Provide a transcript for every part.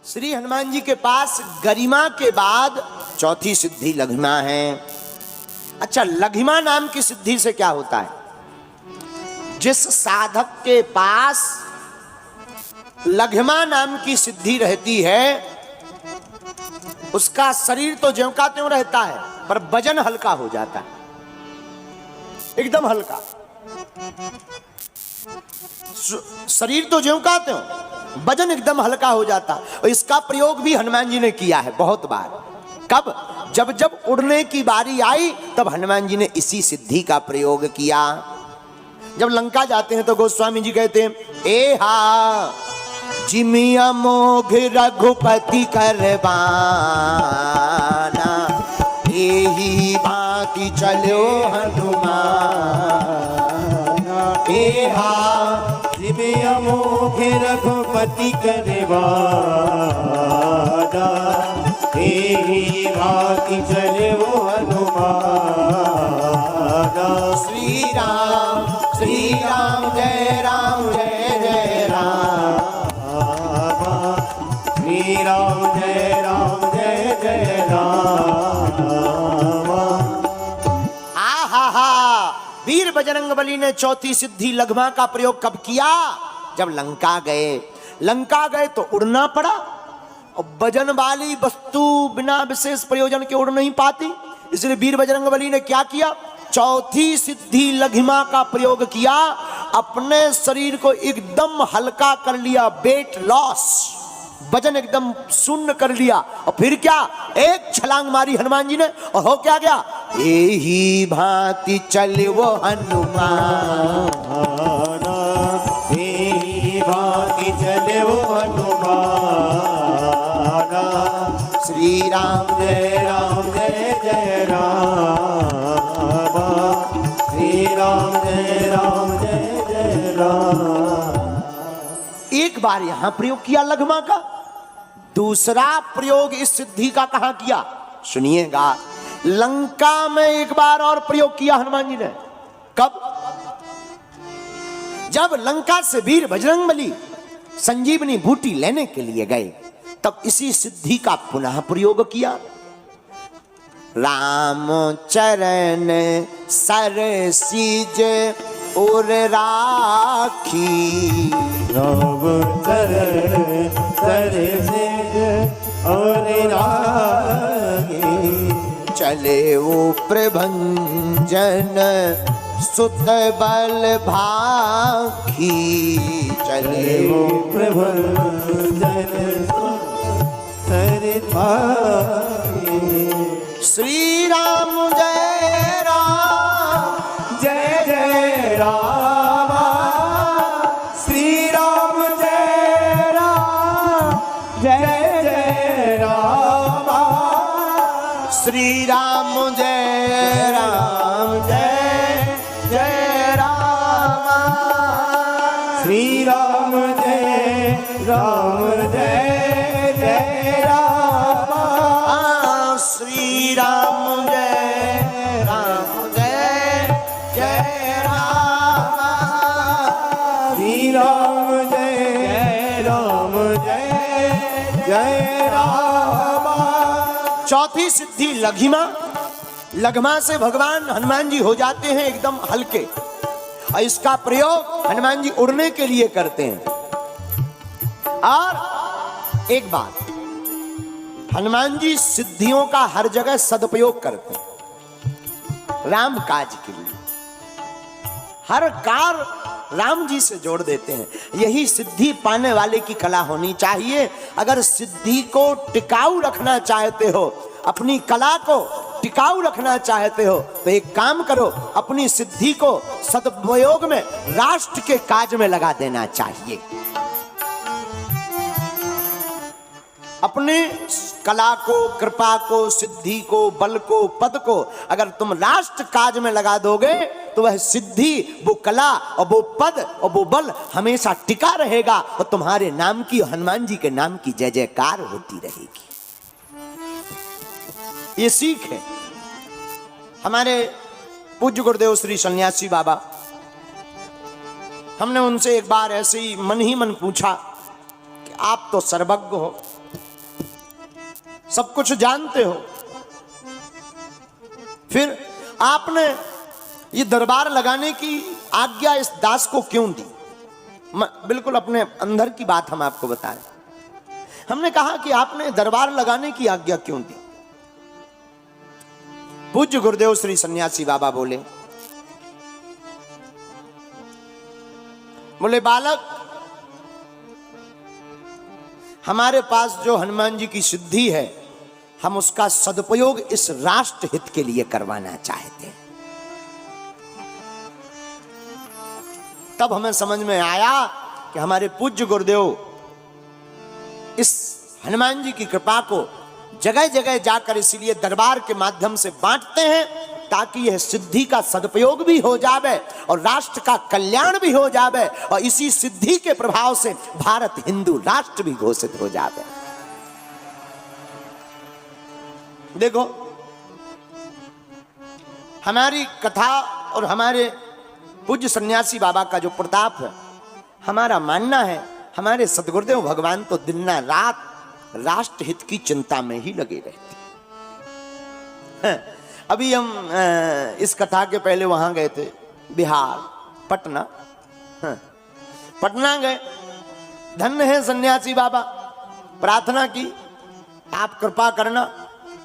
श्री हनुमान जी के पास गरिमा के बाद चौथी सिद्धि लघिमा है। अच्छा, लघिमा नाम की सिद्धि से क्या होता है? जिस साधक के पास लघिमा नाम की सिद्धि रहती है उसका शरीर तो ज्यों का त्यों रहता है, पर वजन हल्का हो जाता है, एकदम हल्का। शरीर तो ज्यों का त्यों, वजन एकदम हल्का हो जाता। और इसका प्रयोग भी हनुमान जी ने किया है बहुत बार। कब? जब जब उड़ने की बारी आई तब हनुमान जी ने इसी सिद्धि का प्रयोग किया। जब लंका जाते हैं तो गोस्वामी जी कहते हैं, ए हा जिमिया मोघ रघुपति करबाना, एही भांति चलो हनुमान। ए हा जिमिया मोघ रघुपति करबाना, एही भांति चलो हनुमान। श्री राम श्री राम जय राम जय जय राम, श्री राम जय राम जय जय राम। आहा, वीर बजरंगबली ने चौथी सिद्धि लघिमा का प्रयोग कब किया? जब लंका गए। लंका गए तो उड़ना पड़ा, और वजन वाली वस्तु बिना विशेष प्रयोजन के उड़ नहीं पाती, इसलिए वीर बजरंगबली ने क्या किया? चौथी सिद्धि लघिमा का प्रयोग किया, अपने शरीर को एकदम हल्का कर लिया, वेट लॉस, वजन एकदम शून्य कर लिया। और फिर क्या? एक छलांग मारी हनुमान जी ने, और हो क्या गया? एही भांति चले वो हनुमान, एही भांति चले वो हनुमान। श्री राम जय राम जय जय राम, श्री राम जय जय राम। एक बार यहां प्रयोग किया लघिमा का, दूसरा प्रयोग इस सिद्धि का कहां किया? सुनिएगा, लंका में एक बार और प्रयोग किया हनुमान जी ने। कब? जब लंका से वीर बजरंगबली संजीवनी बूटी लेने के लिए गए, तब इसी सिद्धि का पुनः प्रयोग किया। राम चरण सर सीज और राखी, राम चरण सर सीज और राखी, चले वो प्रभंजन सुत बल भाखी, चले वो प्रभंजन सर भाखी। श्री राम जय राम जय जय राम, श्री राम जय राम जय जय राम, श्री राम जय राम जय जय राम, श्री राम जय राम जय जय राम, श्री राम जय राम जय जय राम, श्री राम जय राम जय जय राम। चौथी सिद्धि लघिमा। लघिमा से भगवान हनुमान जी हो जाते हैं एकदम हल्के, और इसका प्रयोग हनुमान जी उड़ने के लिए करते हैं। और एक बात, हनुमान जी सिद्धियों का हर जगह सदुपयोग करते हैं राम काज के लिए। हर कार राम जी से जोड़ देते हैं। यही सिद्धि पाने वाले की कला होनी चाहिए। अगर सिद्धि को टिकाऊ रखना चाहते हो, अपनी कला को टिकाऊ रखना चाहते हो, तो एक काम करो, अपनी सिद्धि को सदुपयोग में राष्ट्र के काज में लगा देना चाहिए। अपने कला को, कृपा को, सिद्धि को, बल को, पद को अगर तुम राष्ट्र काज में लगा दोगे तो वह सिद्धि, वो कला और वो पद और वो बल हमेशा टिका रहेगा, और तुम्हारे नाम की, हनुमान जी के नाम की जय जयकार होती रहेगी। ये सीख है। हमारे पूज्य गुरुदेव श्री सन्यासी बाबा, हमने उनसे एक बार ऐसे ही मन पूछा कि आप तो सर्वज्ञ हो, सब कुछ जानते हो, फिर आपने ये दरबार लगाने की आज्ञा इस दास को क्यों दी? बिल्कुल अपने अंदर की बात हम आपको बता रहे। हमने कहा कि आपने दरबार लगाने की आज्ञा क्यों दी? पूज्य गुरुदेव श्री सन्यासी बाबा बोले, बालक, हमारे पास जो हनुमान जी की सिद्धि है, हम उसका सदुपयोग इस राष्ट्र हित के लिए करवाना चाहते हैं। तब हमें समझ में आया कि हमारे पूज्य गुरुदेव इस हनुमान जी की कृपा को जगह जगह जाकर इसीलिए दरबार के माध्यम से बांटते हैं, ताकि यह सिद्धि का सदुपयोग भी हो जावे और राष्ट्र का कल्याण भी हो जावे, और इसी सिद्धि के प्रभाव से भारत हिंदू राष्ट्र भी घोषित हो जावे। देखो, हमारी कथा और हमारे पूज्य सन्यासी बाबा का जो प्रताप है, हमारा मानना है हमारे सदगुरुदेव भगवान तो दिन रात राष्ट्र हित की चिंता में ही लगे रहते हैं। अभी हम इस कथा के पहले वहां गए थे, बिहार, पटना। पटना गए, धन्य है सन्यासी बाबा, प्रार्थना की आप कृपा करना,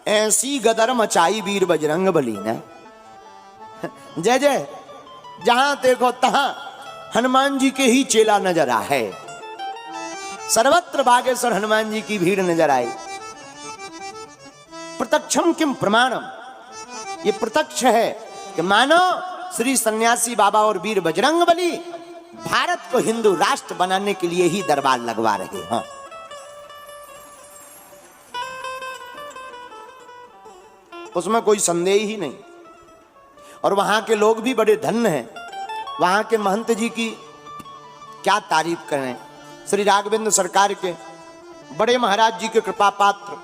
ऐसी गदर मचाई वीर बजरंग बली ने। जय जय, जहां देखो तहां हनुमान जी के ही चेला नजर आए, सर्वत्र बागेश्वर हनुमान जी की भीड़ नजर आई। प्रत्यक्षम किम प्रमाणम, ये प्रत्यक्ष है कि मानो श्री सन्यासी बाबा और वीर बजरंग बली भारत को हिंदू राष्ट्र बनाने के लिए ही दरबार लगवा रहे हैं। उसमें कोई संदेह ही नहीं। और वहां के लोग भी बड़े धन्य हैं। वहां के महंत जी की क्या तारीफ करें, श्री राघवेंद्र सरकार के बड़े महाराज जी के कृपा पात्र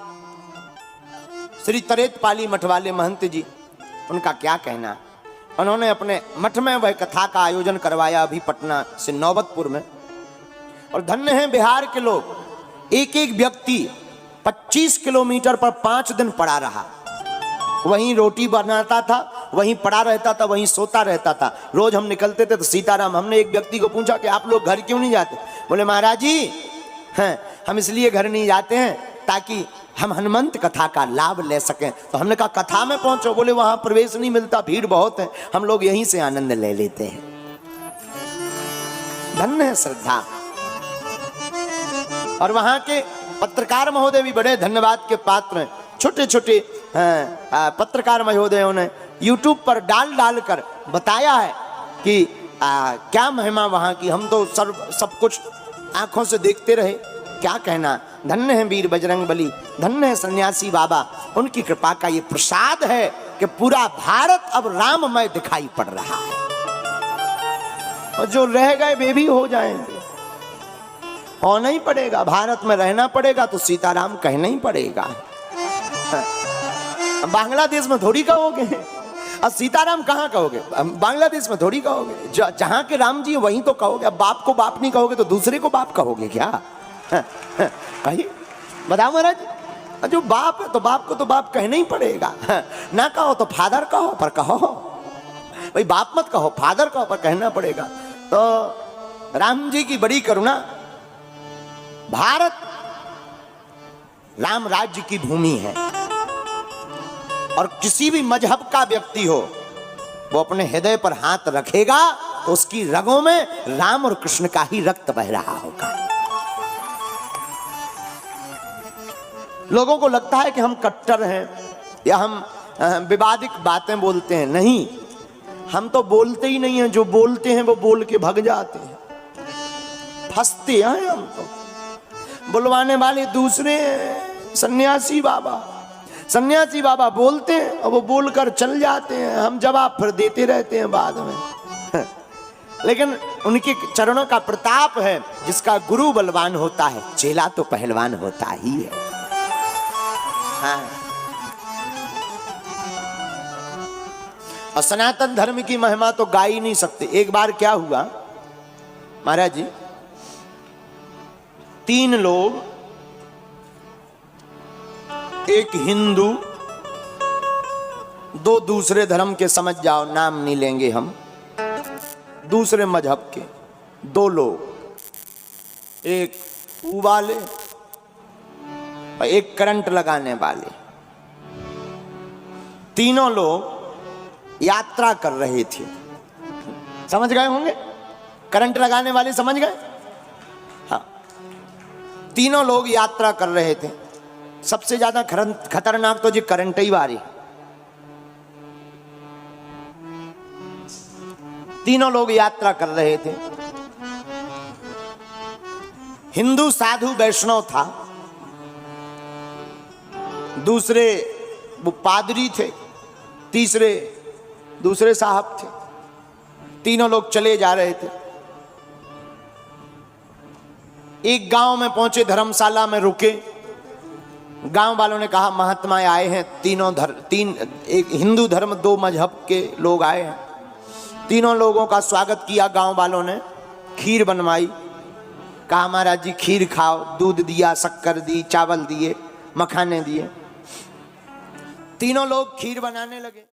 श्री तरेत पाली मठ वाले महंत जी, उनका क्या कहना। उन्होंने अपने मठ में वह कथा का आयोजन करवाया, अभी पटना से नौबतपुर में। और धन्य है बिहार के लोग, एक एक व्यक्ति 25 किलोमीटर पर 5 दिन पड़ा रहा, वहीं रोटी बनाता था, वहीं पड़ा रहता था, वहीं सोता रहता था। रोज हम निकलते थे तो सीताराम, हमने एक व्यक्ति को पूछा कि आप लोग घर क्यों नहीं जाते? बोले महाराज जी हैं, हम इसलिए घर नहीं जाते हैं ताकि हम हनुमंत कथा का लाभ ले सकें। तो हमने कहा कथा में पहुंचो। बोले वहां प्रवेश नहीं मिलता, भीड़ बहुत है, हम लोग यहीं से आनंद ले लेते हैं। धन्य है श्रद्धा। और वहां के पत्रकार महोदय भी बड़े धन्यवाद के पात्र हैं। छोटे छोटे पत्रकार महोदयों ने YouTube पर डाल कर बताया है कि क्या महिमा वहां की। हम तो सब कुछ आंखों से देखते रहे। क्या कहना, धन्य है वीर बजरंग बली, धन्य है सन्यासी बाबा। उनकी कृपा का ये प्रसाद है कि पूरा भारत अब राममय दिखाई पड़ रहा है, और जो रह गए वे भी हो जाएंगे। होना ही पड़ेगा, भारत में रहना पड़ेगा तो सीताराम कहना ही पड़ेगा। बांग्लादेश में थोड़ी कहोगे, और सीताराम कहाँ कहोगे? बांग्लादेश में थोड़ी कहोगे। जहां के राम जी वहीं तो कहोगे। अब बाप को बाप नहीं कहोगे तो दूसरे को बाप कहोगे क्या? भाई बताओ महाराज, जो बाप है तो बाप को तो बाप कहना ही पड़ेगा। ना कहो तो फादर कहो, पर कहो भाई, बाप मत कहो, फादर कहो, पर कहना पड़ेगा। तो राम जी की बड़ी करुणा, भारत राम राज्य की भूमि है, और किसी भी मजहब का व्यक्ति हो वो अपने हृदय पर हाथ रखेगा तो उसकी रगों में राम और कृष्ण का ही रक्त बह रहा होगा। लोगों को लगता है कि हम कट्टर हैं या हम विवादिक बातें बोलते हैं। नहीं, हम तो बोलते ही नहीं हैं। जो बोलते हैं वो बोल के भग जाते हैं, फंसते हैं। हम तो बुलवाने वाले दूसरे हैं। सन्यासी बाबा बोलते हैं और वो बोलकर चल जाते हैं, हम जवाब फिर देते रहते हैं बाद में। लेकिन उनके चरणों का प्रताप है, जिसका गुरु बलवान होता है चेला तो पहलवान होता ही है। हाँ। और सनातन धर्म की महिमा तो गा ही नहीं सकते। एक बार क्या हुआ महाराज जी, 3 लोग एक हिंदू, दो दूसरे धर्म के, समझ जाओ नाम नहीं लेंगे हम, दूसरे मजहब के दो लोग, एक वाले और एक करंट लगाने वाले, तीनों लोग यात्रा कर रहे थे। समझ गए होंगे, करंट लगाने वाले समझ गए। हाँ, तीनों लोग यात्रा कर रहे थे। सबसे ज्यादा खतरनाक तो जी करंट ही वाली। तीनों लोग यात्रा कर रहे थे। हिंदू साधु वैष्णव था, दूसरे वो पादरी थे, तीसरे दूसरे साहब थे। तीनों लोग चले जा रहे थे। एक गांव में पहुंचे, धर्मशाला में रुके। गांव वालों ने कहा महात्मा आए हैं, एक हिंदू धर्म दो मजहब के लोग आए हैं। तीनों लोगों का स्वागत किया गांव वालों ने, खीर बनवाई, कहा महाराज जी खीर खाओ, दूध दिया, शक्कर दी, चावल दिए, मखाने दिए। तीनों लोग खीर बनाने लगे।